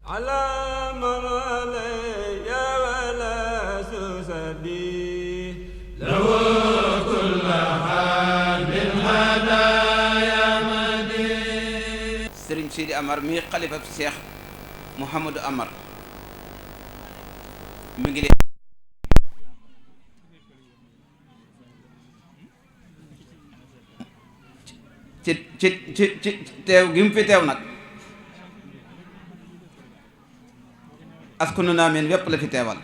على من علي ولا سسدي له كل حال من هدايا مدي Serigne Sidi Amar mi xalifa Cheikh Mouhamadou Amar mi ngi leen ci teew gi mu fi teew nag askanu Naameen wépp la fi teewal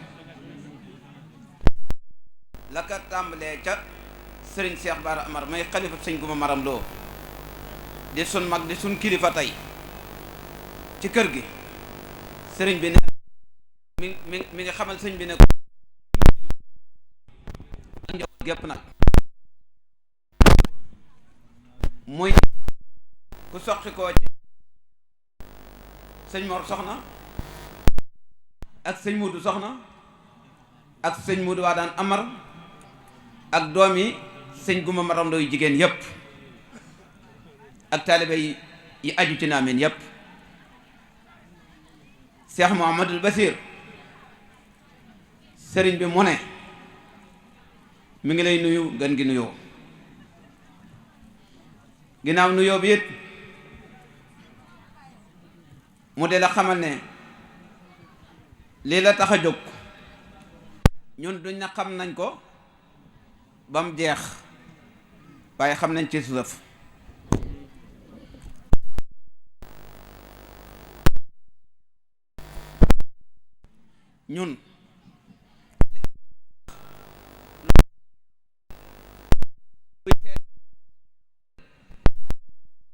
la ka tàmbalee ca Serigne Cheikh Bara Amar may xalifa sëñ Guma Maram Lo di sun mag di sun kilifa tey ci kër gi sëriñ bi ne mi ngi xamal sëñ bi ne ko njaboot gépp nag muy ku soqi koo ci sëñ Mor soxna ak sëñ Muudu soxna ak sëñ Muudu waa daan Amar ak doom yi sëñ Guma Maram Lo yu jigéen yépp ak taalibe yi aju ci Naameen yépp Cheikh Mouhamadul Basir sëriñ bi mu ne mi ngi lay nuyu gën gi nuyoo ginnaaw nuyoo bi it mu de la xamal ne lii la tax a jóg ñun duñ na xam nañ ko ba mu jeex waaye xam nañ ci suuf ñun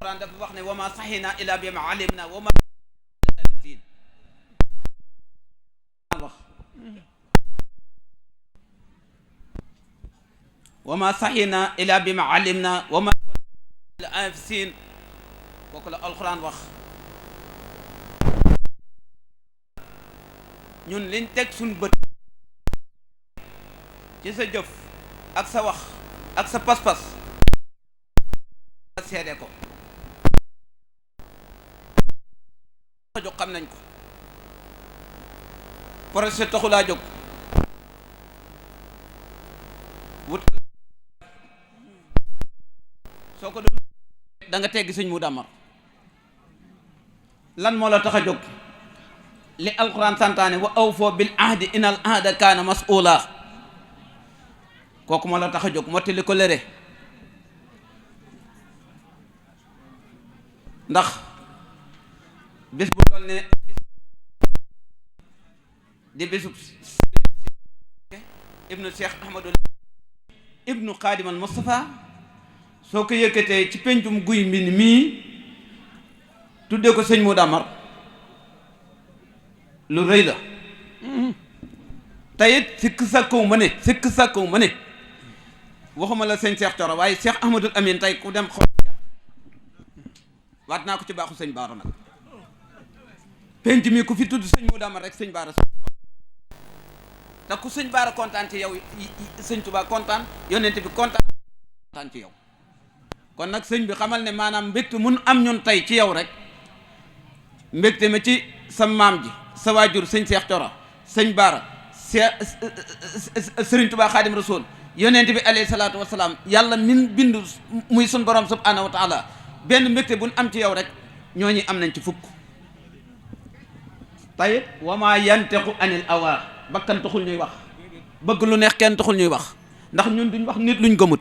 Alxuraan dafa wax ne wa ma saxina ila bi ma alimna wa ma sin wax wa ma saxina ila bi ma alimna wa ma sin bokk la Alxuraan wax ñun liñ teg suñ bët ci sa jëf ak sa wax ak sa pas-pas a seede ko a jóg xam nañ ko projet taxulaa jóg wut soo ko doon da nga teggi sëñ mu damar lan moo la tax a jóg li alquran santaane wa awfoo bil ahdi inal ahda kaana mas'uula kooku moo la tax a jóg mottali ko lëre ndax bis bu toll ne di bisub ibnu Cheikh Ahmadou ibnu Xaadim al Mustafa soo ko yëkkatee ci pencum guy mbind mii tuddee ko sëñ mu damar lu rëy la tayit sikk sàkkow ma ne waxuma la sëñ Cheikh Thioro waaye Cheikh Ahmadul Amin tey ku dem xol waat naa ko ci baaxu sëñ Baara nag penc mi ku fi tudd sëñ mu damar rek sëñ Baara te ku sëñ Baara kontaan ci yow sëñ Tuubaa kontaan yonent bi kontaan ci yow kon nag sëñ bi xamal ne maanaam mbégte mun am ñun tey ci yow rek mbégte ma ci sa maam ji sa waajur sëñ Cheikh Thioro sëñ Baara sëriñ Tuubaa Xaadim Rasuul yonent bi alayhi salaatu wasalaam yàlla min bind muy sun borom subhaanahu wa taala benn mbégte buñ am ci yow rek ñooñu am nañ ci fukk tayit wa maa yantiqu anil awaa bakkan taxul ñuy wax bëgg lu neex kenn taxul ñuy wax ndax ñun duñ wax nit luñ gëmut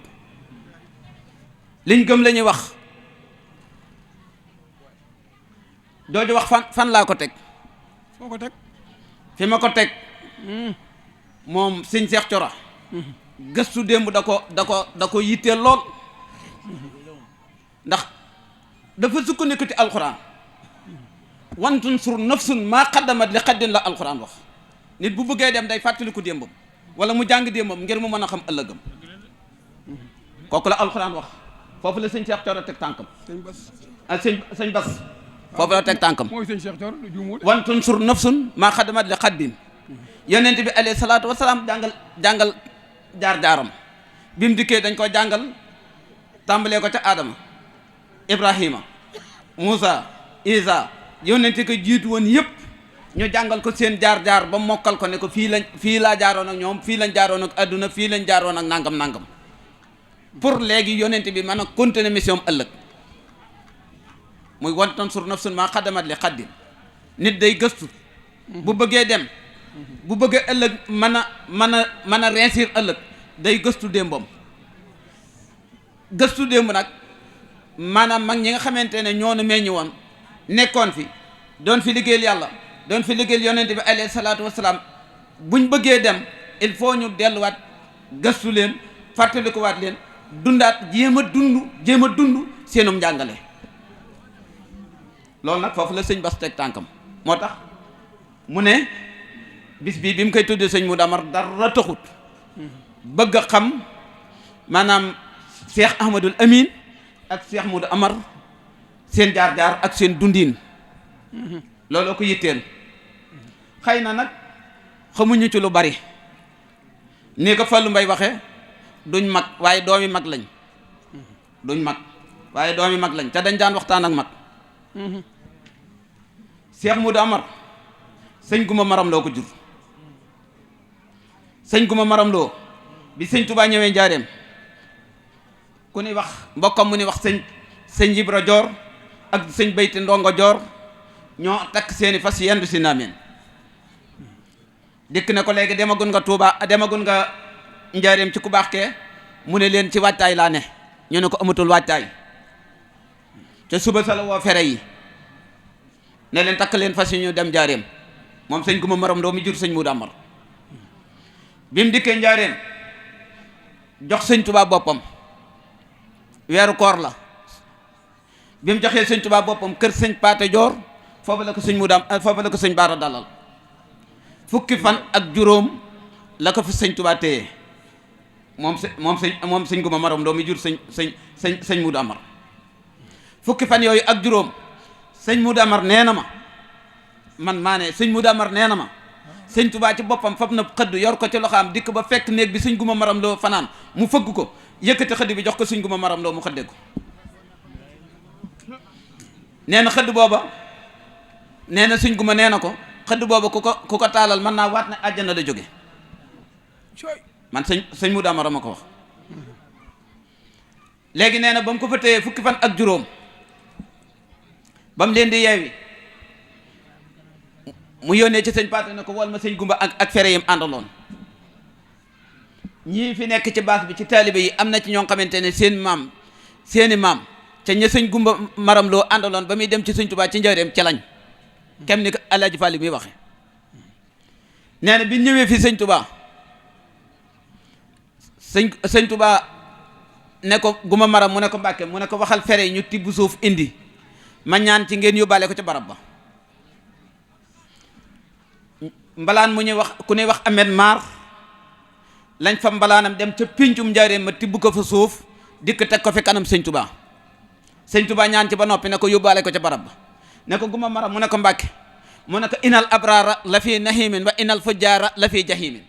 liñ gëm la ñuy wax jooju wax fan laa ko teg foo ko teg fi ma ko teg moom sëñ Cheikh Thioro gëstu démb da ko yitteel lool ndax dafa sukkandiku ci alxuraan wantun sur nafsun maa xaddamat li xaddin la alxuraan wax nit bu bëggee dem day fàttaliku démbam wala mu jàng démbam ngir mu mën a xam ëllëgam kooku la alxuraan wax foofu la sëñ Cheikh Thioro teg tànkam sëñ Bas foofu la teg tànkam mooy sëñ Cheikh Thioro lu juumul wantun sur nafsun maa xaddamat li xaddin yonent bi alayhi salaatu wasalaam jàngal jaar-jaaram bi mu dikkee dañ ko jàngal tàmbalee ko ca Adama Ibrahima Moussa Isa yonente ko jiitu woon yëpp ñu jàngal ko seen jaar-jaar ba mokkal ko ne ko fii laa jaaroon ak ñoom fii lañ jaaroon ak adduna fii lañ jaaroon ak nangam pour léegi yonent bi mën a continuer mission ëllëg muy wal tansur nafsun maa xaddamat li xaddin nit day gëstu bu bëggee dem bu bëggee ëllëg mën a réussir ëllëg day gëstu démbam gëstu démb nag maanaam mag ñi nga xamante ne ñoo nu meññ woon nekkoon fi doon fi liggéeyal yàlla doon fi liggéeyal yonent bi alayhi salaatu wasalaam buñ bëggee dem il faut ñu delluwaat gëstu leen fàttalikuwaat leen dundaat jéem a dund seenum njàngale loolu nag foofu la sëñ Bass teg tànkam moo tax mu ne bis bii bi mu koy tuddee sëñ Modou Amar dara taxut bëgg a xam maanaam Cheikh Ahmadul Amin ak Cheikh Modou Amar seen jaar-jaar ak seen dundiin looloo ko yitteel xëy na nag xamuñu ci lu bari nii ko Fallou Mbaye waxe duñ mag waaye doomi mag lañ duñ mag waaye doomi mag lañ te dañ daan waxtaan ak mag Cheikh Modou Amar sëñ Guma Maram Loo ko jur sëñ Guma Maram Loo bi sëñ Touba ñëwee njaareem ku ni wax mbokkam mu ni wax sëñ Ibra Joor ak sëñ Bayti Ndongo Joor ñoo takk seeni fas yendu si naameen dikk ne ko léegi demagun nga Touba demagun nga njaareem ci ku baax kee mu ne leen ci waajtaay laa ne ñu ne ko amatul waajtaay ca suba sa la woo fere yi ne leen takk leen fas yi ñu dem njaareem moom sëñ Guma Maram Loo mi jur sëñ Modou Amar bi mu dikkee njaareem jox sëñ Touba boppam weeru koor la bi mu joxee sëñ Touba boppam kër sëñ Paate Joor foofu la ko sëñ Modou Amar foofu la ko sëñ Baara dalal fukki fan ak juróom la ko fi sëñ Touba téye moom sëñ Guma Maram Loo mi jur sëñ Modou Amar fukki fan yooyu ak juróom sëñ Modou Amar nee na ma man maa ne sëñ Modou Amar nee na ma sëñ Touba ci boppam fab na xëdd yor ko ci loxaam dikk ba fekk néeg bi sëñ Guma Maram Loo fanaan mu fëgg ko yëkkati xëdd bi jox ko sëñ Guma Maram Loo mu xëdde ko nee na xëdd booba nee na sëñ Guma nee na ko xëdd booba ku ko taalal mën naa waat ne àjjana la jóge man sëñ Modou Amar ma ko wax léegi nee na ba mu ko fa téyee fukki fan ak juróom ba mu leen di yeewi mu yónnee ci sëñ Paate ne ko wol ma sëñ Gumba ak fere yam àndaloon ñii fi nekk ci baas bi ci taalibe yi am na ci ñoo xamante ne seeni maam ca ña sëñ Gumba Maram Loo àndaloon ba muy dem ci sëñ Touba ci njaareem ca lañ kem ni ko Alaaji Fall muy waxe nee na bi ñëwee fii sëñ Touba sëñ Touba ne ko Guma Maram mu ne ko Mbàkke mu ne ko waxal fere yi ñu tibb suuf indi ma ñaan ci ngeen yóbbaale ko ca barab ba mbalaan mu ñuy wax ku ñuy wax Ahmed Mar lañ fa mbalaanam dem ca pincum njaareem ma tibb ko fa suuf dikk teg ko fi kanam sëñ Touba ñaan ci ba noppi ne ko yóbbaale ko ca barab ba ne ko Guma Maram mu ne ko Mbàkke mu ne ko inal abrara la fi nahimin wa inal fujjaara la fi jahimin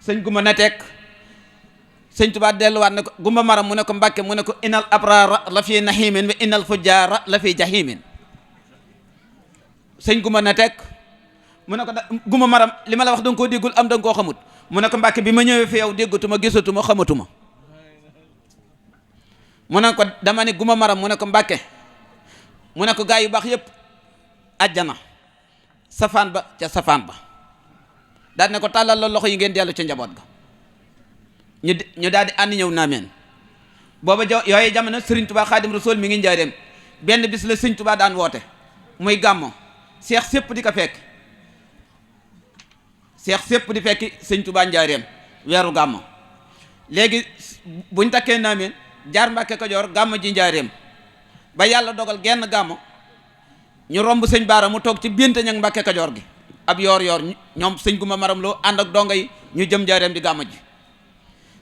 sëñ Guma na teg sëñ Touba delluwaat ne ko Guma Maram mu ne ko Mbàkke mu ne ko inal abrara la fi nahimin wa inal fujjaara la fi jahimin sëñ Guma na teg mu ne ko Guma Maram li ma la wax danga koo déggul am danga koo xamut mu ne ko Mbàkke bi ma ñëwee fi yow déggatuma gisatuma xamatuma mu ne ko dama ne Guma Maram mu ne ko Mbàkke mu ne ko gaa yu baax yépp ajjana safaan ba ca safaan ba daal ne ko tàllal la loxo yi ngeen dellu ca njaboot ga ñu daal di ànd ñëw naameen booba yooyu jamono Sëriñ Touba Xaadim Rasuul mi ngi njaareem benn bis la Sëriñ Touba daan woote muy gàmmo seex sépp di ko fekk seex sépp di fekki Sëriñ Touba njaareem weeru gàmmo léegi buñ takkee naameen jaar Mbàkke Kajoor gàmmo ji njaareem ba yàlla dogal genn gàmmo ñu romb sëñ Baara mu toog ci biinte ñag Mbàkke Kajoor gi ab yoor ñoom sëñ Guma Maram Loo ànd ak donga yi ñu jëm njaareem di gàmmo ji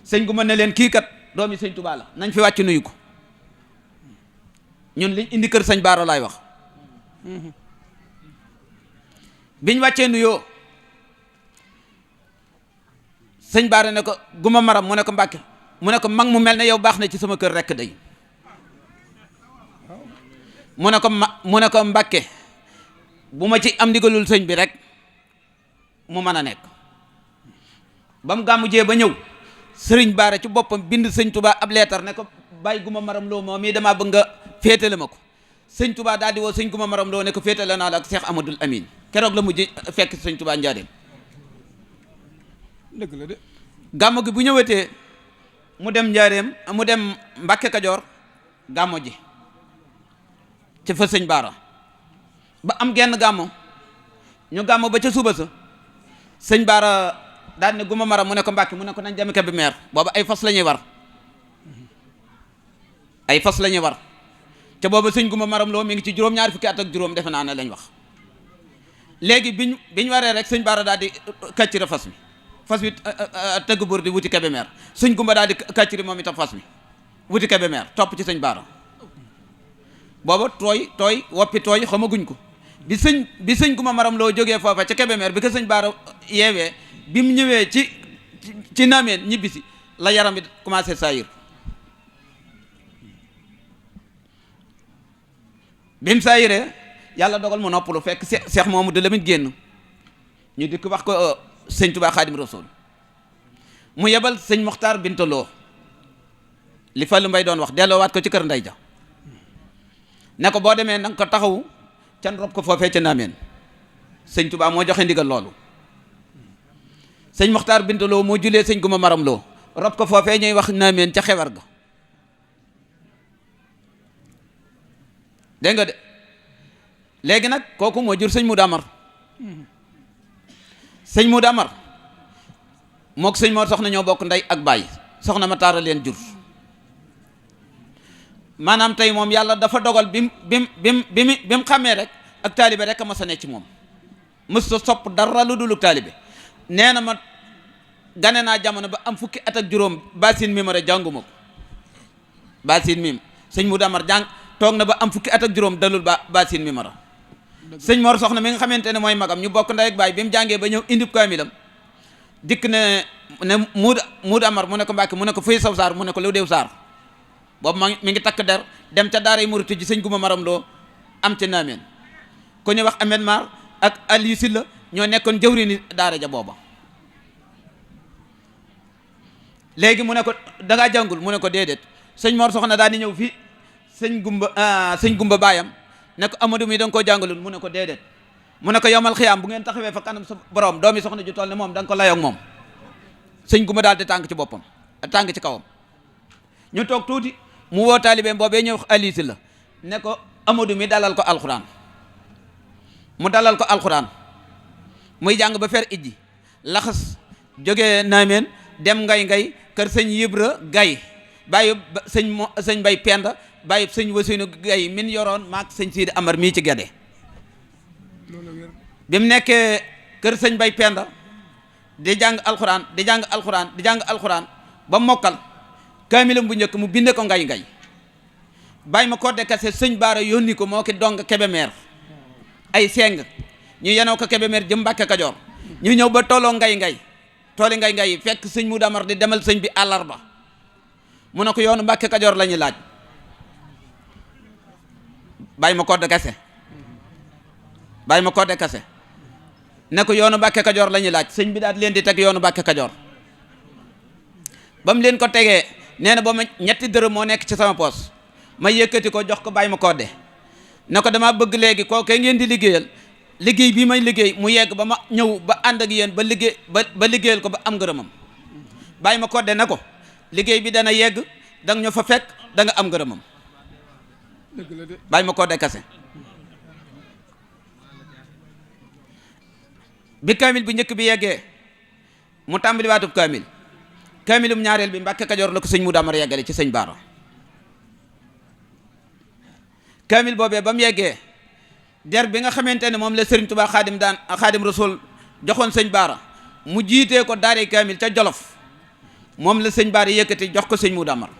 sëñ Guma ne leen kii kat doomi sëñ Touba la nañ fi wàcc nuyu ko ñun liñ indi kër sëñ Baara laay wax biñ wàccee nuyoo sëñ Baara ne ko Guma Maram mu ne ko Mbàkke mu ne ko mag mu mel ne yow baax na ci sama kër rekk day mu ne ko Mbàkke bu ma ci am ndigalul sëñ bi rek mu mën a nekk. ba mu gàmmu jee ba ñëw sëriñ Baara ci boppam bind sëñ Touba ab leetar ne ko bàyyi guma maram loo moom mii damaa bëgg nga féetale ma ko. sëñ Touba daal di woo sëñ guma maram loo ne ko féetale naa la ak Cheikh Amadou Amine keroog la mujj fekk sëñ Touba njaareem. dëgg la de. gàmmu gi bu ñëwetee mu dem njaareem mu dem Mbàkke Kajoor gàmmu ji ci fa sëñ Baara ba am genn gàmmu ñu gàmmu ba ca suba sa sëñ Baara daal ne guma maram mu ne ko Mbàkke mu ne ko nañ dem Kébémer booba ay fas la ñuy war ay fas la ñuy war te booba sëñ guma maram loo mi ngi ci juróom-ñaari fukki at ak juróom defe naa ne lañ wax. léegi biñ waree rek sëñ Baara daal di kàccira fas wi tëgg buur di wuti Kébémer sëñ gumba daal di kàcciri moom itam fas mi wuti Kébémer topp ci sëñ Baara booba tooy woppi tooy xamaguñ ko bi sëñ guma maram loo jógee foofa ca Kébémer bi ko sëñ Baara yeewee bi mu ñëwee ci naameen ñibbisi la yaram bi commencé saayir bi mu saayiree yàlla dogal mu noppalu fekk Seex Mamadu Lamin génn ñu dikk wax ko sëñ Tuubaa Xaadim Rasuul mu yebal sëñ Moxtaar Bintaloo li Fallu Mbay doon wax delloowaat ko ci kër Ndey Ja ne ko boo demee nanga ko taxawu can rob ko foofee ca naameen sëñ Tuubaa moo joxe ndigal loolu sëñ Moxtaar Bintaloo moo julee sëñ Guma Maram Loo rob ko foofee ñuy wax naameen ca xewar ga dégg nga de léegi nag kooku moo jur sëñ Mudu Amar sëñ Mudu Amar mook sëñ Mor soxna ñoo bokk ndey ak baay soxna ma taara leen jur maanaam tey moom yàlla dafa dogal bi mu xàmmee rek ak taalibe rek a ma sa ne ci moom mës ta sopp dara lu duluk taalibe nee na ma gane naa jamono ba am fukki at ak juróom basin mim rek jànguma ko basin mim sëñ Mudu Amar jàng toog na ba am fukki at ak juróom dalul basin mim ra sëñ Mor soxna mi nga xamante ne mooy magam ñu bokk ndey ak baay bi mu jàngee ba ñëw indib kaamilam dikk ne Mudu Amar mu ne ko Mbàkke mu ne ko fuy saw saar mu ne ko lu deew saar boobu mi ngi takk der dem ca daaray Murutu ji sëñ Guma Maram Loo am ca naameen ku ñu wax Ahmed Mar ak Aliou Silla ñoo nekkoon jëwriñu daara ja booba léegi mu ne ko dangaa jàngul mu ne ko déedéet sëñ Mor soxna daal di ñëw fii sëñ Gumba baayam ne ko Amadou mi da nga koo jàngalul mu ne ko déedéet mu ne ko yowmal xiyaam bu ngeen taxawee fa kanam sa borom doomi soxna ju toll ne moom da nga ko layoog moom sëñ Gumba daal di tànk ci boppam tànk ci kawam ñu toog tuuti mu woo taalibeem boobee ñëw aliisi la ne ko Amadou mi dalal ko alxuraan mu dalal ko alxuraan muy jàng ba fer ijji laxas jógee naameen dem ngay kër sëñ Yibra Gay bàyyi sëñ Bay Penda bàyyi sëñ Wasinu Gay min yoroon maak sëñ Sidi Amar mii ci Gede bi mu nekkee kër sëñ Bay Penda di jàng alxuraan ba mokkal kaamilam bu njëkk mu binde ko ngay bàyyi ma ko de kase sëñ Baara yónni ko moo ki dong Kébémer ay seng ñu yenoo ko Kébémer jëm Mbàkke Kajoor ñu ñëw ba tooloo ngay tooli ngay yi fekk sëñ Mudu Amar di demal sëñ bi àllarba mu ne ko yoonu Mbàkke Kajoor la ñuy laaj bàyyi ma ko de kase ne ko yoonu Mbàkke Kajoor la ñuy laaj sëñ bi daal leen di teg yoonu Mbàkke Kajoor ba mu leen ko tegee nee na ba ma ñetti dërëm moo nekk ci sama poos ma yëkkati ko jox ko bàyyi ma kodde ne ko dama bëgg léegi koo kay ngeen di liggéeyal liggéey bii may liggéey mu yegg ba ma ñëw ba ànd ak yéen ba liggéeyal ko ba am ngërëmam bàyyi ma kodde ne ko liggéey bi dana yegg danga ñu fa fekk da nga am ngërëmam bàyyi ma kodde kase bi kaamil bu njëkk bi yeggee mu tàmbali waatub kaamilum ñaareel bi Mbàkke Kajoor la ko sëñ Mudu Amar yeggale ci sëñ Baara kaamil boobee ba mu yeggee der bi nga xamante ne moom la Sëriñ Tuubaa Xaadim Rasuul joxoon sëñ Baara mu jiitee ko daaree kaamil ca Jolof moom la sëñ Baara yëkkati jox ko sëñ Mudu Amar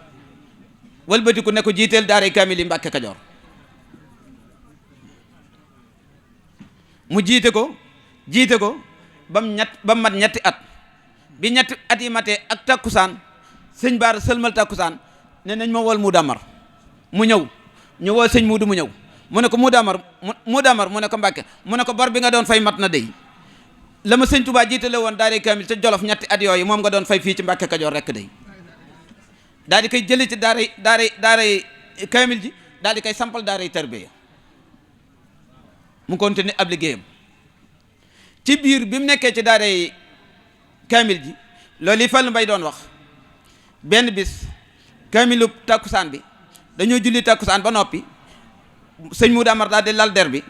wëlbatiku ne ko jiiteel daaree kaamil yi Mbàkke Kajoor mu jiite ko ba mu mat ñetti at bi ñetti at yi matee ak takkusaan sëñ Baara sëlmal takkusaan ne nañ ma wol Mudu Amar mu ñëw ñu woo sëñ Mudu mu ñëw mu ne ko Modou Amar mu ne ko Mbàkke mu ne ko bor bi nga doon fay mat na dey la ma sëñ Touba jiitale woon daaray kaamil ca Jolof ñetti at yooyu moom nga doon fay fii ci Mbàkke Kajoor rekk day daal di koy jëlee ci daaray kaamil ji daal di koy sampal daaray tarbiya mu continuer ab liggéeyam ci biir bi mu nekkee ci daaray kaamil ji loolu yi Fallu Mbay doon wax benn bis kaamilu takkusaan bi dañoo julli takkusaan ba noppi sëñ Modou Amar daal di lal der bi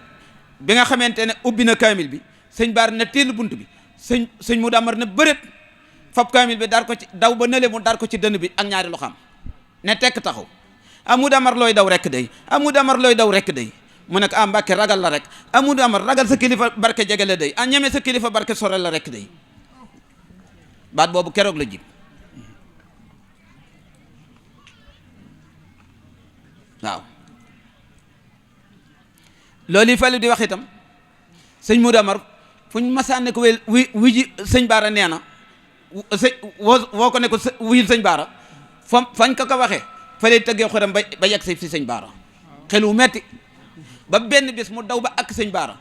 nga xamante ne ubbi na kaamil bi sëñ Baar na teel bunt bi sëñ Modou Amar na bërét fab kaamil bi dar ko ci daw ba nële mu dar ko ci dënn bi ak ñaari loxoom ne tekk taxaw Modou Amar looy daw rekk day Modou Amar looy daw rekk day mu ne ko Mbàkke ragal la rek Modou Amar ragal sa kilifa barke jege la day ñeme sa kilifa barke sore la rekk day baat boobu keroog la jib waaw loolu yi Fallu di wax itam sëñ Modou Amar fu ñu masaan ne ko wi ji sëñ Baara nee na woo ko ne ko wuyul sëñ Baara fañ ko waxee fa lay tëggee xoram ba yegg si fi sëñ Baara xel wu metti ba benn bis mu daw ba ak sëñ Baara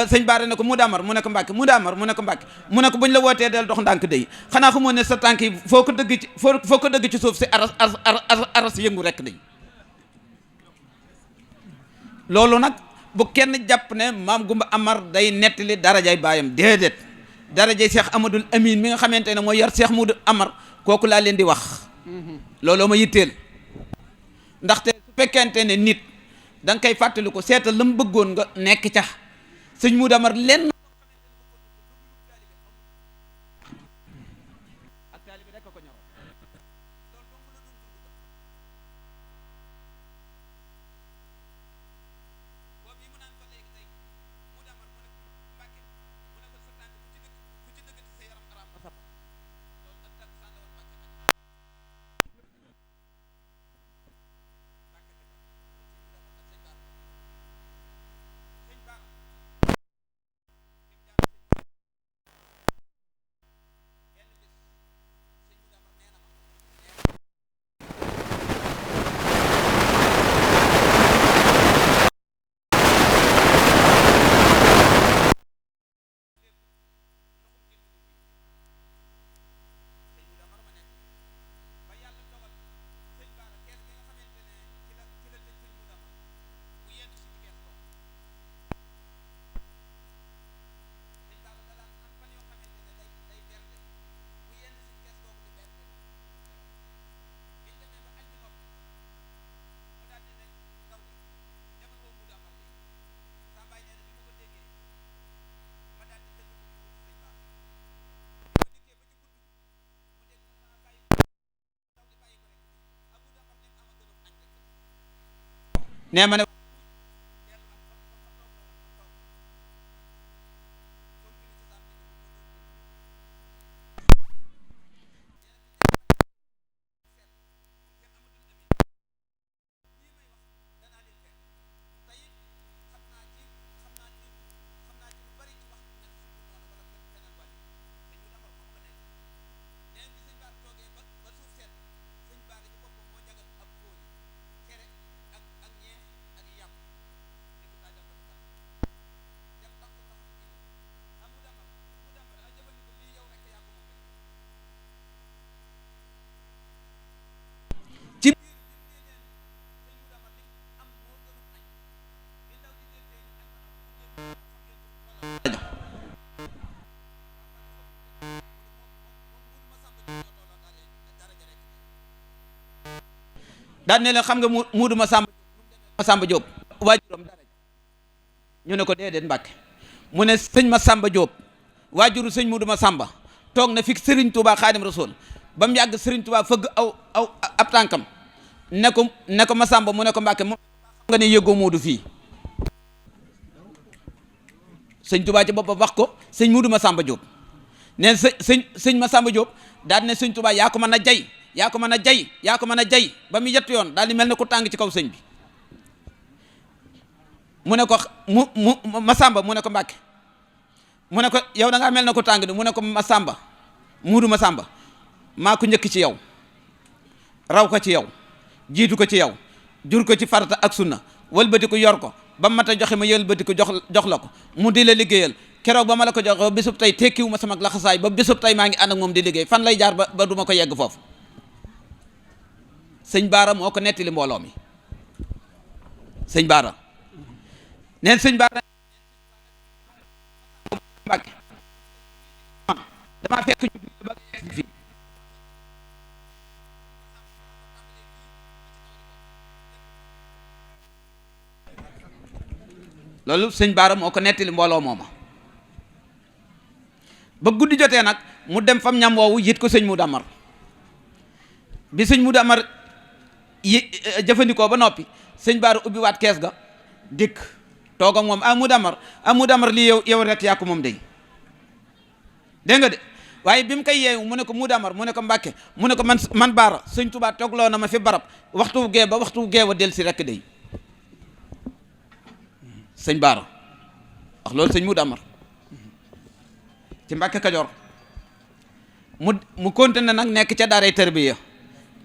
sëñ Baara ne ko Modou Amar mu ne ko Mbàkke Modou Amar mu ne ko Mbàkke mu ne ko buñ la wootee del dox ndànk day xanaa xamoo ne sa tànk yi foo ko dëgg ci suuf si aras yëngu rekk day loolu nag bu kenn jàpp ne maam Gumba Amar day nettali darajay baayam déedéet darajay Cheikh Amadou Amine mi nga xamante ne mooy yar Cheikh Modou Amar kooku laa leen di wax looloo ma yitteel ndaxte su fekkente ne nit da nga koy fàttali ko seetal la mu bëggoon nga nekk ca sëñ Modou Amar lenn ak taalibe rek ko ñor nee ma ne daan ne leen xam nga Modou Massamba Diop waajuram dara ñu ne ko déedéet Mbàkke mu ne sëñ Massamba Diop waajuru sëñ Modou Massamba toog na fi Serigne Touba Xaadim Rasul ba mu yàgg Serigne Touba fëgg aw ab tànkam ne ko Massamba mu ne ko Mbàkke moom nga ne yëgoo Modou fii sëñ Touba ci boppam wax ko sëñ Modou Massamba Diop ne sëñ Massamba Diop daal ne sëñ Touba yaa ko mën a jay yaa ko mën a jay ba mu yett yoon daal di mel ne ku tàng ci kaw sëñ bi mu ne ko Massamba mu ne ko Mbàkke mu ne ko yow da ngaa mel ne ku tàng di mu ne ko Massamba Modou Massamba maa ko njëkk ci yow raw ko ci yow jiitu ko ci yow jur ko ci farata ak sunna wëlbatiku yor ko ba mat a joxe ma wëlbatiku jox la ko mu di la liggéeyal keroog ba ma la ko jox ba bisub tey tekkiwu ma sama laxasaay ba bisub tey maa ngi ànd ak moom di liggéey fan lay jaar ba du ma ko yegg foofu sëñ Baara moo ko nettali mbooloo mi sëñ Baara neen sëñ Baara Mbàkke damaa fekk ñu ba fii loolu sëñ Baara moo ko nettali mbooloo mooma ba guddi jotee nag mu dem fam ñam woowu yit ko sëñ Mudu Amar bi sëñ Mudu Amar yi jëfandikoo ba noppi sëñ Baara ubbi waat kees ga dikk toog ak moom Mudu Amar lii yow rek yaa ko moom day dégg nga de waaye bi mu koy yeewu mu ne ko Mudu Amar mu ne ko Mbàkke mu ne ko man Baara sëñ Tuubaa toogloo na ma fi barab waxtu gee ba waxtu gee wa del si rek day sëñ Baara wax loolu sëñ Mudu Amar ci Mbàkke Kajoor mu continué nag nekk ca daaray tarbiya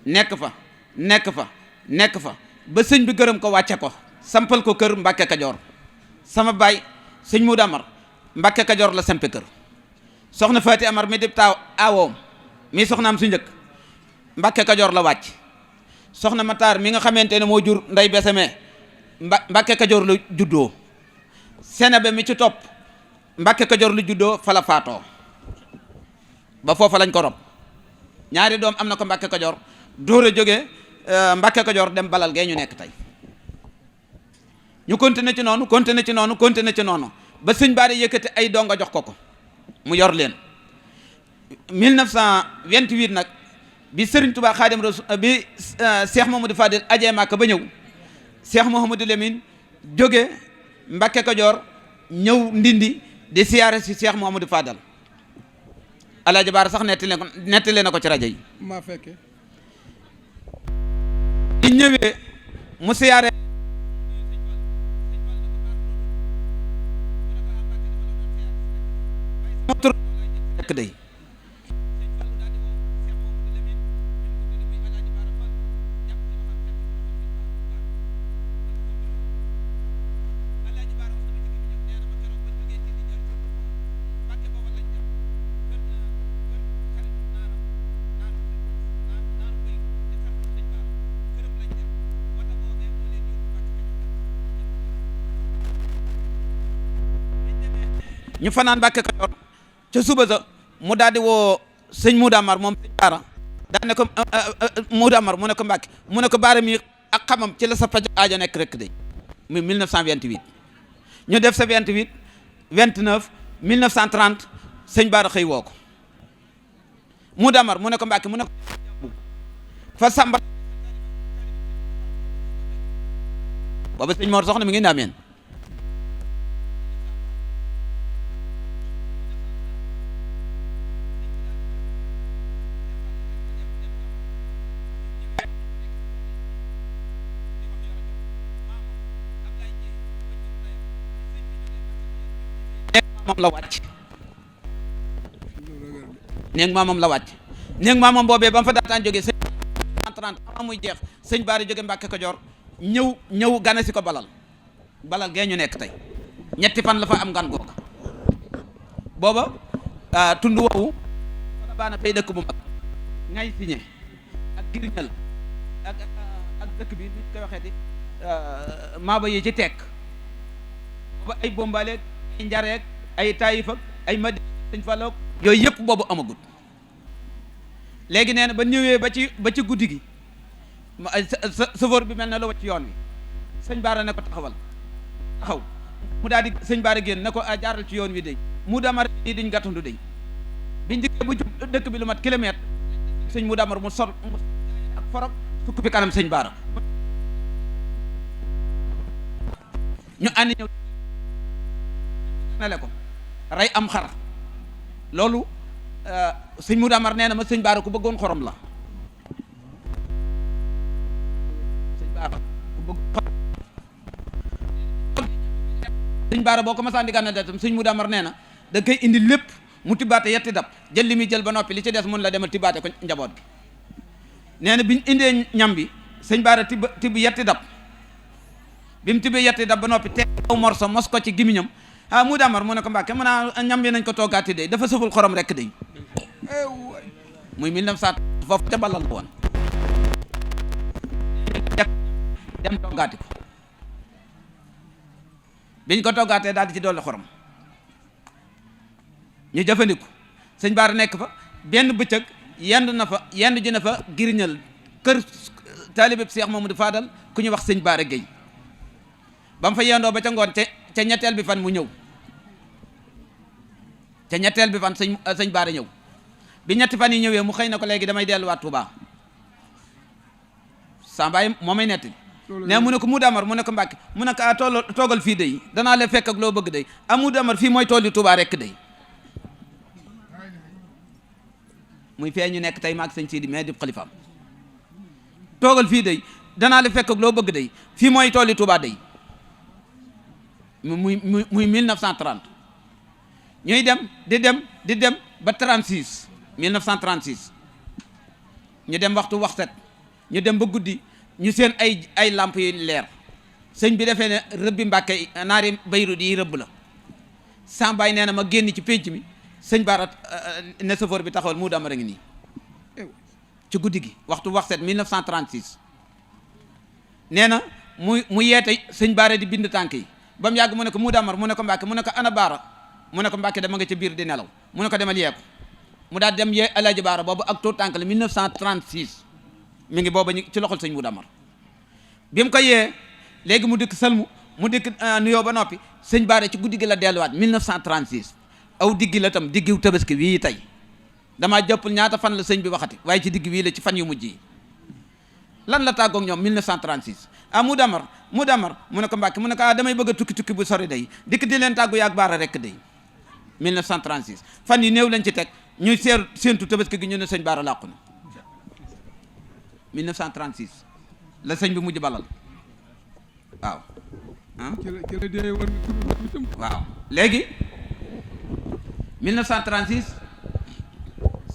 nekk fa ba sëñ bi gërëm ko wàcce ko sampal ko kër Mbàkke Kajoor sama baay sëñ Mudu Amar Mbàkke Kajoor la sampe kër soxna Faati Amar mi dib taaw awoom mi soxnaam su njëkk Mbàkke Kajoor la wàcc soxna Mataar mi nga xamante ne moo jur nday beseme Mbàkke Kajoor la juddoo Senabe mi ci topp Mbàkke Kajoor lu juddoo fa la faatoo ba foofa lañ ko rob ñaari doom am na ko Mbàkke Kajoor dóor a jógee Mbàkke Kajoor dem balal gee ñu nekk tey ñu continuer ci noonu ba sëñ Baara yëkkati ay donga jox ko mu yor leen 1928 nag bi Sëriñ Tuubaa Xaadim Rasuul bi Cheikh Mamadou Fadil ajee Màkka ba ñëw Cheikh Mouhamadou Lamine jóge Mbàkke Kajoor ñëw Ndindi di siyaare si Cheikh Mouhamadou Fadal Alaaji Baara sax nettali na ko ci rajo yi maa fekke di ñëwee mu siyaare rek day ñu fanaan Mbàkke Kajoor ca suba sa mu daal di woo sëñ Mudu Amar moom sëñ Baara daa ne ko Mudu Amar mu ne ko Mbàkke mu ne ko Baara mi ak xamam ci la sa paj aajo nekk rek de muy 1928 ñu def sa 28 29 1930 sëñ Baara xëy woo ko Mudu Amar mu ne ko Mbàkke mu ne ko fa samba booba sëñ Mor soxna mi ngi naameen moom la wàcc néeg maamam la wàcc néeg maamam boobee ba mu fa daataan jógee sëñ 30 am muy jeex sëñ Baara jóge Mbàkke Kajoor ñëw gane si ko balal gee ñu nekk tey ñetti fan la fa am ngan googa booba tund woowu wala baana fay dëkk bu mag ngay siñe ak girñal ak dëkk bi nit koy waxee di maaba yi ci tekk booba ay bombaleeg ay njareeg ay taayif ak ay madi sëñ Falloog yooyu yëpp boobu amagut léegi nee na ba ñëwee ba ci guddi gi chauffeur bi mel na la wacc yoon wi sëñ Baara ne ko taxaw mu daal di sëñ Baara génn ne ko jaaral ci yoon wi day Mudu Amar nii diñ gàttandu day biñ dikkee bu jub dëkk bi lu mat kilomètre sëñ Mudu Amar mu sol ak forog sukk bi kanam sëñ Baara ñu àndi ñëw nele ko rey am xar loolu sëñ Mudu Amar nee na ma sëñ Baara ku bëggoon xorom la sëñ Baara ku bëgg xorom sëñ Baara boo ko masaan di gànnal tam sëñ Mudu Amar nee na da koy indi lépp mu tibbaate yetti dab jël li muy jël ba noppi li ci des mun la demal tibbaate ko njaboot bi nee na biñ indee ñam bi sëñ Baara tibb yetti dab bi mu tibbee yetti dab ba noppi te aw morso mos ko ci gimiñam ah mu damar mu ne ko Mbàkke mën a ñam bi nañ ko toggaati day dafa sëful xorom rek day muy 1900 foofu ca balal woon dem toggaati ko biñ ko toggaatee daal di ci dolli xorom ñu jëfandiku sëñ Baara nekk fa benn bëccëg yendu ji na fa giriñal kër taalibe Cheikh Mamadou Fadal ku ñu wax sëñ Baara Gueye ba mu fa yendoo ba ca ngoon ca ñetteel bi fan mu ñëw ca ñetteel bi fan sëñ Baara ñëw bi ñetti fan yi ñëwee mu xëy na ko léegi damay delluwaat Touba sambaay moo may netti ne mu ne ko mu damar mu ne ko Mbàkke mu ne ko a toogal fii day danaa la fekk ak loo bëgg day a mu damar fii mooy tool yi Touba rekk day muy fee ñu nekk tey maag sëñ Sidi mais di xalifaam toogal fii day danaa la fekk ak loo bëgg day fii mooy tool yi Touba day muy 1930 ñuy dem di dem ba 36 1936 ñu dem wax set ñu dem ba guddi ñu seen ay lamp yu leer sëñ bi defee ne rëbbi Mbàkke naari bayru di rëbb la sambaay nee na ma génn ci pénc mi sëñ Baara ne chauffeur bi taxawal mu damar a ngi nii ci guddi gi waxtu wax set 1936 nee na mu yeete sëñ Baara di bind tànk yi ba mu yàgg mu ne ko mu damar mu ne ko Mbàkke mu ne ko ana Baara mu ne ko Mbàkke dama nga ca biir di nelaw mu ne ko demal yeeku mu daal dem yee Alaaji Baara boobu ak tuut tànk la 1936 mi ngi booba ci loxol sëñ mu damar bi mu ko yee léegi mu dikk sëlmu mu dikk nuyoo ba noppi sëñ Baara ci guddi gi la delluwaat 1936 aw diggi la tam diggiw tabaski wii tey damaa jàppul ñaata fan la sëñ bi waxati waaye ci digg wii la ci fan yu mujj yi lan la tàggoog ñoom 1936 ah mu damar mu ne ko Mbàkke mu ne ko ah damay bëgg a tukki bu sori day dikk di leen tàggu yaag Baara rek day 1936 fan yi néew lañ ci teg ñuy séentu tabaski gi ñu ne sëñ Baara làqu na 1936 la sëñ bi mujj balal waaw waaw léegi 1936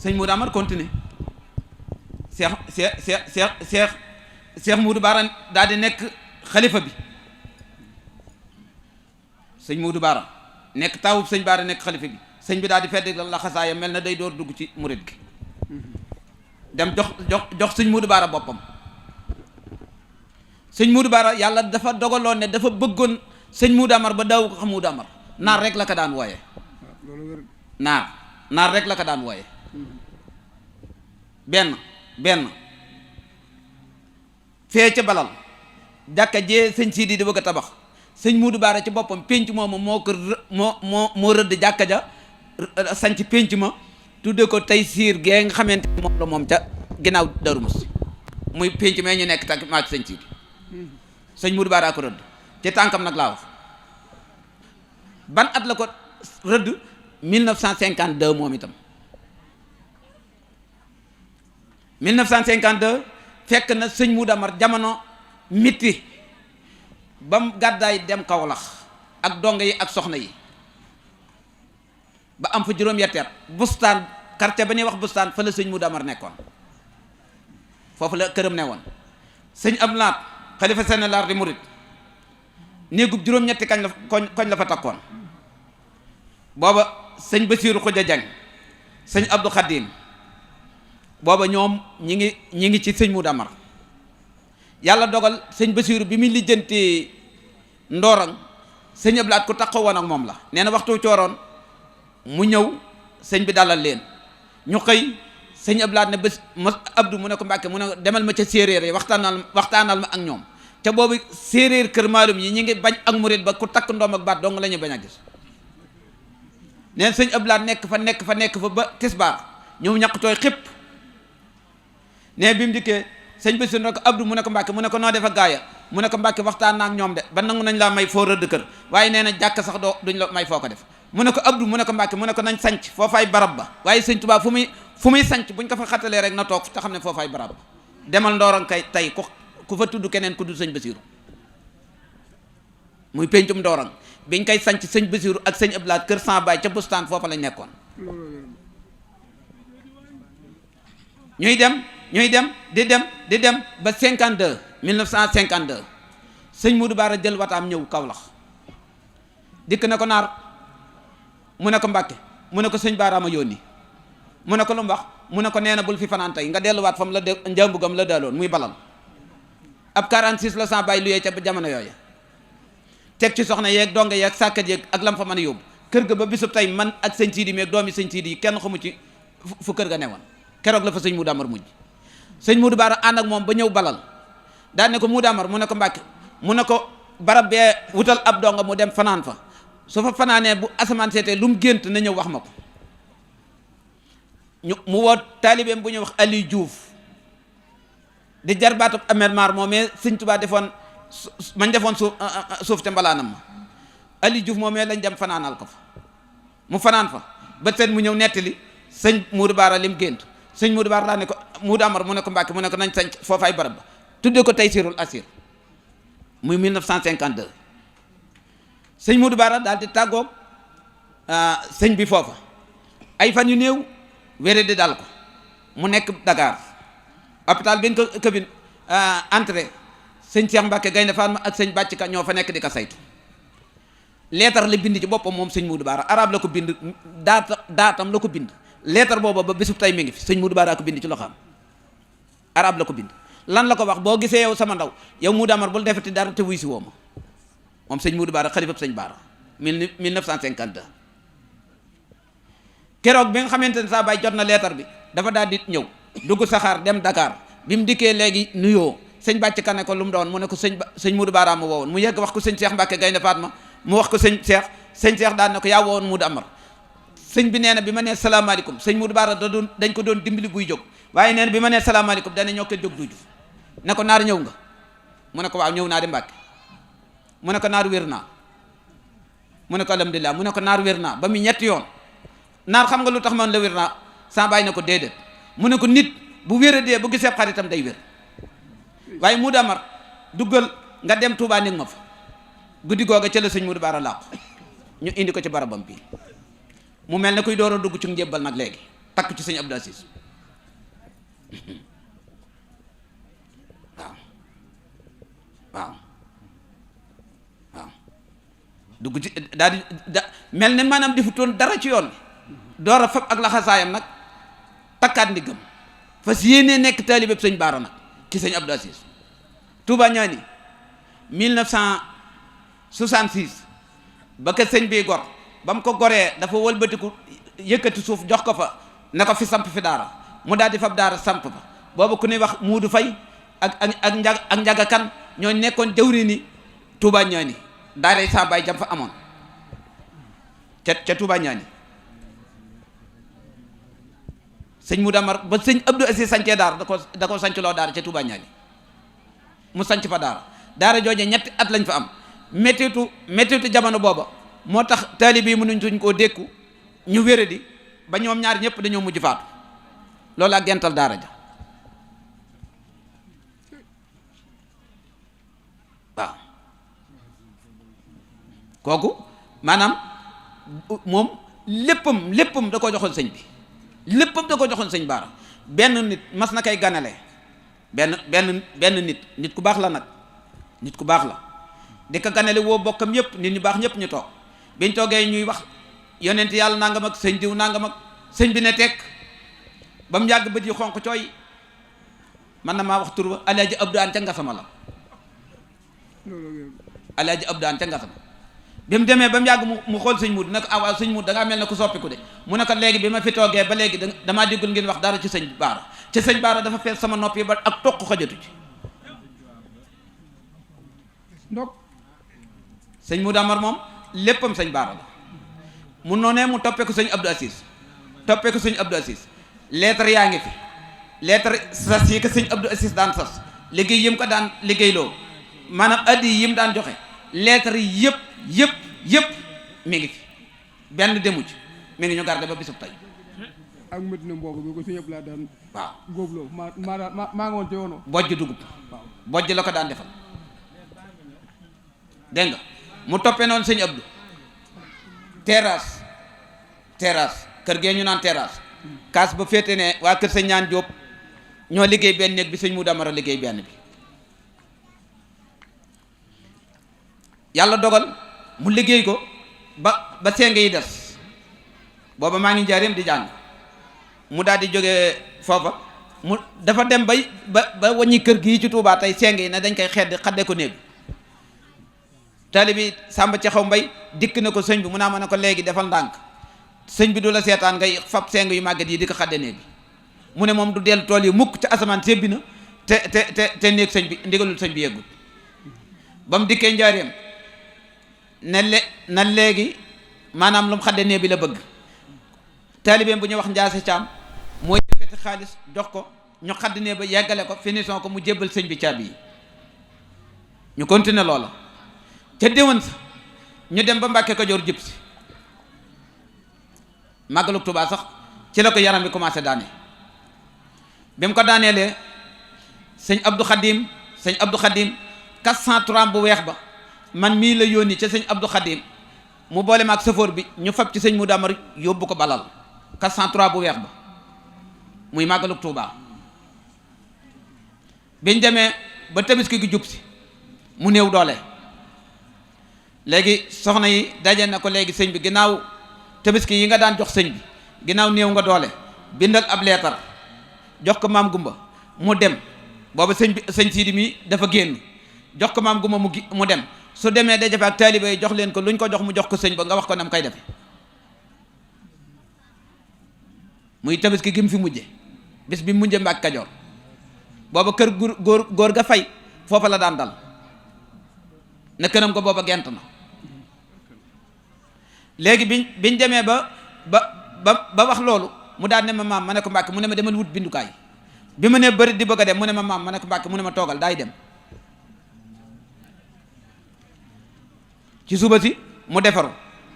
sëñ Modou Amar continué Cheikh Modou Bara daal di nekk xalifa bi sëñ Modou Bara nekk tawub sëñ Bara nekk xalifa bi sëñ bi daal di fedd la xasaaya mel na day door dugg ci murid gi dem jox sëñ Modou Bara boppam sëñ Modou Bara yàlla dafa dogaloon ne dafa bëggoon sëñ Modou Amar ba daaw ko xam Modou Amar naar rek la ko daan wooye naar rek la ko daan wooye benn fee ca balal jàkka jee sëñ Sidi di bëgg a tabax sëñ Modou Bara ci boppam pénc moomu moo rëdd jàkka ja sanc pénc ma tudde ko tey siir gee nga xamante moom la moom ca ginnaaw Darou Mouhty muy pénc mee ñu nekk tak maa ci sëñ Sidi sëñ Modou Bara ko rëdd ci tànkam nag laa wax ban at la ko rëdd 1952 moom itam 1952 fekk na sëñ Modou Amar jamono mitti ba mu gàddaay dem Kawlax ak dongo yi ak soxna yi ba am fa juróom-yetti at bustaan quartier ba ñuy wax bustaan fa la sëñ Modou Amar nekkoon foofu la këram ne woon sëñ Abdoulaat xalifa général di murit néegub juróom-ñetti koñ la fa takkoon booba sëñ Basiiru Xuja Jañ sëñ Abdou Khadim booba ñoom ñi ngi ci sëñ Modou Amar yàlla dogal sëñ Basiiru bi muy lijjanti Ndorong sëñ Ablaat ku taxaw woon ak moom la nee na waxtu cooroon mu ñëw sëñ bi dalal leen ñu xëy sëñ Ablaat ne bés Abdou mu ne ko Mbàkke mu ne demal ma ca séeréer yi waxtaanal ma ak ñoom ca boobu séeréer kër maalum yi ñi ngi bañ ak murit ba ku takk ndoom ak baat dong la ñuy bañ a gis neen sëñ Ablaat nekk fa ba tisbaar ñëw ñàkk tooy xépp ne bi mu dikkee sëñ Basiiru ne ko Abdou mu ne ko Mbàkke mu ne ko noo defa gaaya mu ne ko Mbàkke waxtaan naa ak ñoom de ba nangu nañ laa may foo rëdd kër waaye nee na jàkk sax duñ la may foo ko def mu ne ko Abdou mu ne ko Mbàkke mu ne ko nañ sanc foofaay barab ba waaye sëñ Tuubaa fu muy sanc buñ ko fa xattalee rek na toog te xam ne foofaay barab ba demal Ndorong kay tey ku fa tudd keneen ku dul sëñ Basiiru muy péncum Ndorong biñ koy sanc sëñ Basiiru ak sëñ Ablaat kër sans baay ca bustaan foofa lañ nekkoon ñuy dem di dem ba 1952 sëñ Modou Bara jël wataam ñëw Kawlax dikk na ko naar mu ne ko Mbàkke mu ne ko sëñ Bara ma yónni mu ne ko lu mu wax mu ne ko nee na bul fi fanaan tey nga delluwaat fam la njambugam la daloon muy balal ab 46 la sa bàyyi luyee ca jamono yooya teg ci soxna yeeg donge yeeg sàkkat yeeg ak lam fa mën a yóbbu kër ga ba bisub tey man ak sëñ Siidi meeg doomi sëñ Siidi yi kenn xamu ci fu kër ga newoon keroog la fa sëñ Modou Amar mujj sëñ Modou Bara ànd ak moom ba ñëw balal daan ne ko Modou Amar mu ne ko Mbàkke mu ne ko barab bee wutal ab donga mu dem fanaan fa su fa fanaanee bu asamaan seetee lu mu gént na ñëw wax ma ko mu woo taalibeem bu ñuy wax Aliou Diouf di jarbaatub Amer Mar moomee sëñ Tuubaa defoon mañ defoon suuf ca mbalaanam ma Aliou Diouf moomee lañ dem fanaanal ko fa mu fanaan fa ba seen mu ñëw nettali sëñ Modou Bara lim gént sëñ Modou Bara daa ne ko Modou Amar mu ne ko Mbàkke mu ne ko nañ sañ foofaay barab ba tudde ko Taysirul Asir muy 1952 sëñ Modou Bara daal di tàggoog sëñ bi foofa ay fan yu néew wére di dal ko mu nekk Dakar hôpital bi ñu ko këbin entré sëñ Cheikh Mbacke Gaynde Fatma ak sëñ Bàcc Ka ñoo fa nekk di ko saytu leetar la bind ci boppam moom sëñ Modou Bara arab la ko bind daatam la ko bind leetar booba ba bisub tey mi ngi fi sëñ Modou Bara ko bind ci loxoom arab la ko bind lan la ko wax boo gisee yow sama ndaw yow Modou Amar bul defati dara te wuy si woo ma moom sëñ Modou Bara xalifab sëñ Bara 1952 keroog bi nga xamante ne saa baay jot na leetar bi dafa daal di ñëw dugg saxaar dem Dakar bi mu dikkee léegi nuyoo sëñ Bàcc Ka ne ko lu mu doon mu ne ko sëñ Modou Bara ma woowoon mu yegg wax ko sëñ Cheikh Mbacke Gaynde Fatma mu wax ko sëñ Cheikh daan ne ko yaa woowoon Modou Amar sëñ bi nee na bi ma nee salaamaaleykum sëñ Modou Bara dañ ko doon dimbali buy jóg waaye nee na bi ma nee salaamaaleykum dana ñoo ko jóg duuju ne ko naar ñëw nga mu ne ko waaw ñëw naa di Mbàkke mu ne ko naar wér naa mu ne ko alhamdulilah mu ne ko naar wér naa ba mu ñetti yoon naar xam nga lu tax man la wér naa saa bàyyi na ko déedéet mu ne ko nit bu wéradee bu gisee xaritam day wér waaye Modou Amar duggal nga dem Touba néeg ma fa guddi googa ca la sëñ Modou Bara làqu ñu indi ko ci barabam bi mu mel ne kuy door a dugg ci njébbal nag léegi takk ci sëñ Abdou Aziz waaw dugg ci daal di mel ne maanaam defutoon dara ci yoon door a fab ak laxasaayam nag takkaat ndiggam fas yéenee nekk taalibeb sëñ Bara nag ci sëñ Abdou Aziz Touba ñaani 1966 ba ka sëñ bi gor ba mu ko goree dafa wëlbatiku yëkkati suuf jox ko fa ne ko fi samp fi daara mu daal di fab daara samp fa boobu ku ñuy wax Muudu Fay ak Njaga Kan ñoo nekkoon jawriñi Touba ñaani daaray saa baay jam fa amoon ca Touba ñaani sëñ Modou Amar ba sëñ Abdou Aziz sancee daara da ko sanc loo daara ca Touba ñaani mu sanc fa daara jooje ñetti at lañ fa am méttitu jamono booba moo tax taalibe yi mënuñ tuñ koo dékku ñu wéradi ba ñoom ñaar ñëpp dañoo mujj faatu loolu ak gental daara ja waaw kooku maanaam moom léppam da ko joxoon sëñ bi léppam da ko joxoon sëñ Bara benn nit mas na koy ganale benn nit ku baax la nag nit ku baax la di ko ganale woo bokkam yëpp nit ñu baax ñëpp ñu toog biñ toogee ñuy wax yonent yàlla nangam ak sëñ diw nangam ak sëñ bi ne tekk ba mu yàgg bët yi xonq cooy man na maa wax tur ba Alaaji Abdou An ca Ngasama la Alaaji Abdou An ca Ngasama bi mu demee ba mu yàgg mu xool sëñ Modou ne ko ah waaw sëñ Modou da ngaa mel ne ku soppiku de mu ne ko léegi bi ma fi toogee ba léegi damaa déggul ngeen wax dara ci sëñ Bara ci sëñ Bara dafa fees sama nopp yi ba ak toq xajatu ci ndok sëñ Modou Amar moom léppam sëñ Bara la mu noonee mu toppee ko sëñ Abdou Aziz lettre yaa ngi fi lettre sas yi ko sëñ Abdou Aziz daan sas liggéey yim ko daan liggéeyloo maanaam addi yim daan joxe lettre yi yëpp mi ngi fi benn demu ci mi ngi ñu garde ba bisub tey ak Medina mboobu bi ko sëñ Abdou laa daan waaw góobloo maa nga woon ci yoonu bojj dugub bojj la ko daan defal dégg nga mu toppee noonu sëñ Abdou terrasse kër gee ñu naan terrasse kaas ba féete ne waa kër sëñ ñaan Jóob ñoo liggéey benn néeg bi sëñ Modou Amar a liggéey benn bi yàlla dogal mu liggéey ko ba seng yi des booba maa ngi njaareem di jàng mu daal di jógee foofa mu dafa dem ba waññi kër gii ci Touba tey seng yi ne dañ koy xadde ko néeg taalibi Sàmba ci xaw mbay dikk na ko sëñ bi mu naa ma ne ko léegi defal ndànk sëñ bi du la seetaan ngay fab seng yu màgget yi di ko xadde néeg bi mu ne moom du dellu tool yi mukk ca asamaan sebbi na te néeg sëñ bi ndigalul sëñ bi yeggul ba mu dikkee njaareem na léegi maanaam lu mu xadde néeg bi la bëgg taalibeem bu ñu wax njaase caam mooy yëkkati xaalis jox ko ñu xadd néeg ba yeggale ko finition ko mu jébbal sëñ bi caabi yi ñu continuer loola ca déwén sa ñu dem ba Mbàkke Kajoor jub si màggalu Tuubaa sax ci la ko yaram bi commencé daane bi mu ko daaneelee sëñ Abdou Khadim 403 bu weex ba man mii la yónni ca sëñ Abdou Khadim mu boole ma ak sëfoor bi ñu fab ci sëñ mu damar yóbbu ko balal 403 bu weex ba muy màggalu Tuubaa biñ demee ba tabaski gi jub si mu néew doole léegi soxna yi daje na ko léegi sëñ bi ginnaaw tabaski yi nga daan jox sëñ bi ginnaaw néew nga doole bindal ab leetar jox ko maam Gumba mu dem booba sëñ Sidi mi dafa génn jox ko maam Gumba mu dem su demee daje fa ak taalibe yi jox leen ko luñ ko jox mu jox ko sëñ ba nga wax ko nam koy defe muy tabaski gi mu fi mujje bis bi mu mujje Mbàkke Kajoor booba kër góor ga fay foofa la daan dal na këram ko booba gent na léegi biñ demee ba wax loolu mu daan ne ma maam ma ne ko Mbàkke mu ne ma demal wut bindukaay bi ma ne bëri di bëgg a dem mu ne ma maam ma ne ko Mbàkke mu ne ma toogal daay dem ci suba si mu defaru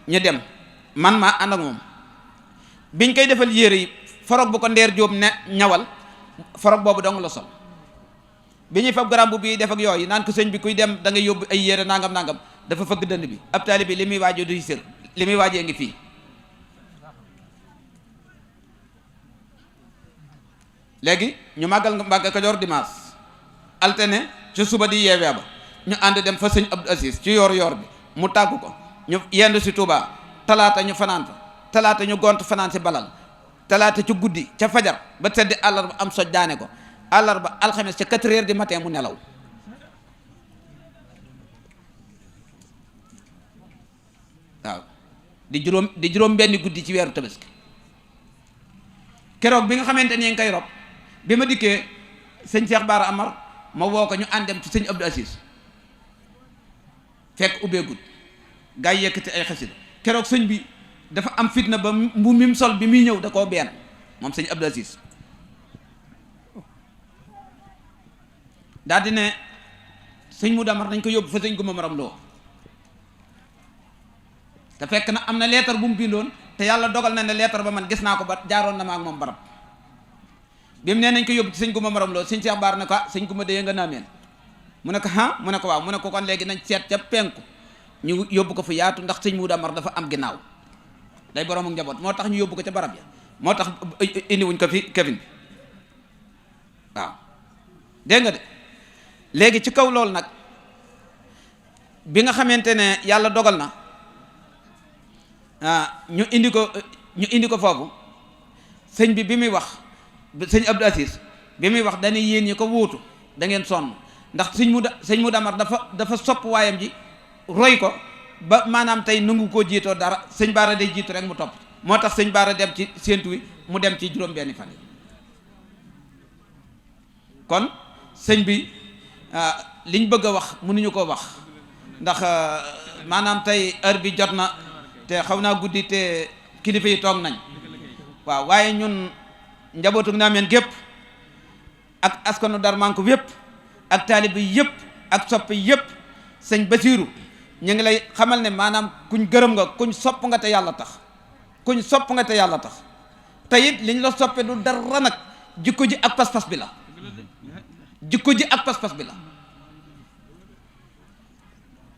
ñu dem man maa ànd ak moom biñ koy defal yére yi forog bu ko ndeer jóob ne ñawal forog boobu dong la sol bi ñuy fab garam bu bii def ak yooyu naan ko sëñ bi kuy dem da ngay yóbbu ay yére nangam dafa fëgg dënd bi ab taali bi li muy waajee duy sër li muy waajee ngi fii léegi ñu màggal Mbàkke Kajoor dimanche altine ci suba di yeewee ba ñu ànd dem fa sëñ Abdou Aziz ci yoor bi mu tàggu ko ñu yendu si Touba talaata ñu fanaan fa talaata ñu gont fanaan si balal talaata ci guddi ca fajar ba teddi àllarba am soj daane ko àllarba alxames ca 4 heures du matin mu nelaw waaw di juróom benni guddi ci weeru tabaski keroog bi nga xamante ni ngi koy rob bi ma dikkee sëñ Cheikh Bara Amar ma woo ko ñu àndem ci sëñ Abdou Aziz fekk ubbeegut gaa yi yëkkati ay xasida keroog sëñ bi dafa am fitna ba mbu mim sol bi muy ñëw da koo benn moom sëñ Abdou Aziz daal di ne sëñ mu damar nañ ko yóbbu fa sëñ Guma Maram Lo te fekk na am na leetar bu mu bindoon te yàlla dogal na ne leetar ba man gis naa ko ba jaaroon na ma ak moom barab bi mu nee nañ ko yóbbu ci sëñ Guma Maram Lo sëñ Cheikh Bara ne ko sëñ Guma dee nga naameen mu ne ko mu ne ko waaw mu ne ko kon léegi nañ seet ca penku ñu yóbbu ko fu yaatu ndax sëñ mu damar dafa am ginnaaw day borom ak njaboot moo tax ñu yóbbu ko ca barab ya moo tax indi wuñ ko fi Kevin bi waaw dégg nga de léegi ci kaw loolu nag bi nga xamante ne yàlla dogal na ñu indi ko foofu sëñ bi muy wax sëñ Abdou Aziz bi muy wax dañuy yéen ñi ko wuutu da ngeen sonn ndax sëñ mu damar dafa sopp waayam ji roy ko ba maanaam tey nangu koo jiitoo dara sëñ Bara day jiitu rek mu topp moo tax sëñ Bara dem ci séentu wi mu dem ci juróom benni fan yi kon sëñ bi liñ bëgg a wax mënuñu koo wax ndax maanaam tey heure bi jot na te xaw naa guddi te kilifa yi toog nañ waaw waaye ñun njabootu Naameen gépp ak askanu Darmanko yépp ak taalibe yépp ak soppi yépp sëñ Basiiru ñu ngi lay xamal ne maanaam kuñ gërëm nga kuñ sopp nga te yàlla tax kuñ sopp nga te yàlla tax te it liñ la soppe du dara nag jikko ji ak pas-pas bi la jikko ji ak pas-pas bi la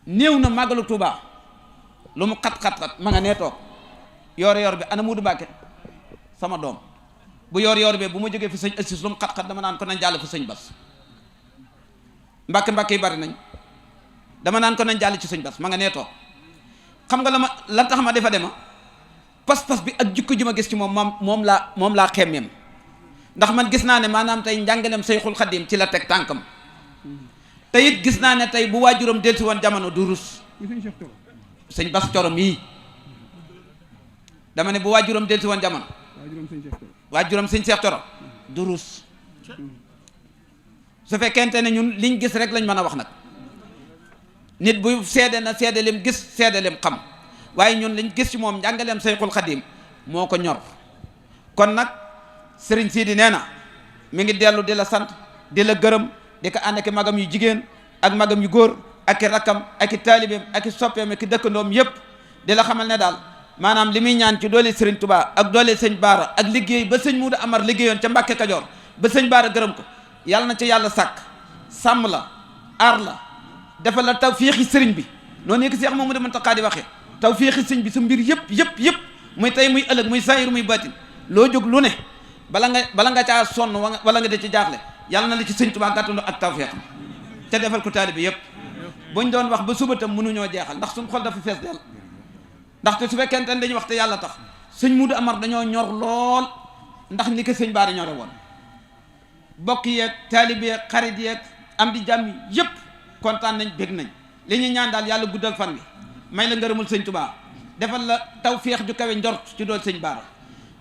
néew na màggalu Tuubaa lu mu xat-xat ma nga nee toog yor bi ana Muudu Mbàkke sama doom bu yor bi bu ma jógee fi sëñ Assis lu mu xat-xat dama naan ko nañ jàll fi sëñ Bas mbàkke yi bari nañ dama naan ko nañ jàll ci sëñ Bas ma nga nee toog xam nga la tax ma defa dema pas-pas bi ak jikko ji ma gis ci moom laa xemmeem ndax man gis naa ne maanaam tey njàngalem Seyxul Xadim ci la teg tànkam te it gis naa ne tey bu waajuram delsi woon jamono du rus sëñ Bas Coro mii dama ne bu waajuram delsi woon jamono waajuram sëñ Seex Coro du rus su fekkente ne ñun liñ gis rek lañ mën a wax nag nit bu seede na seede lim gis seede lim xam waaye ñun liñ gis ci moom njàngaleem Seyxul Xadim moo ko ñor kon nag sëriñ Sidi nee na mi ngi dellu di la sant di la gërëm di ko ànd ak magam yu jigéen ak magam yu góor ak i rakkam ak i taalibeem ak i soppeem ak i dëkkandoom yépp di la xamal ne daal maanaam li muy ñaan ci doole sëriñ Touba ak doole sëñ Baara ak liggéey ba sëñ Muudu Amar liggéeyoon ca Mbàkke Kajoor ba sëñ Baara gërëm ko yàlla na ci yàlla sàkk sàmm la aar la defal la tawféexi sëriñ bi noonu yëg Seex Mamadu Muntaxa di waxee tawféexi sëriñ bi sa mbir yëpp muy tey muy ëllëg muy saayir muy baatin loo jóg lu ne bala nga caa sonn wala nga de ci jaaxle yàlla na la ci sëñ Touba gàttandu ak tawféexam te defal ko taalibe yëpp buñ doon wax ba suba tam mënuñoo jeexal ndax suñ xol dafa fees del ndaxte su fekkente ne dañuy wax te yàlla tax sëñ Muudu Amar dañoo ñor lool ndax ni ko sëñ Baara ñore woon bokk yeeg taalibe yeeg xarit yeeg am di jàmm yëpp kontaan nañ bég nañ li ñuy ñaan daal yàlla guddal fan wi may la ngërëmul sëñ Touba defal la tawféex ju kawe njort ci dool sëñ Baara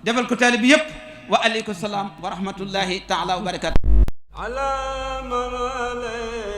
defal ko taalibe yëpp wa aleykum salaam wa rahmatullahi taala wa barakatu ala man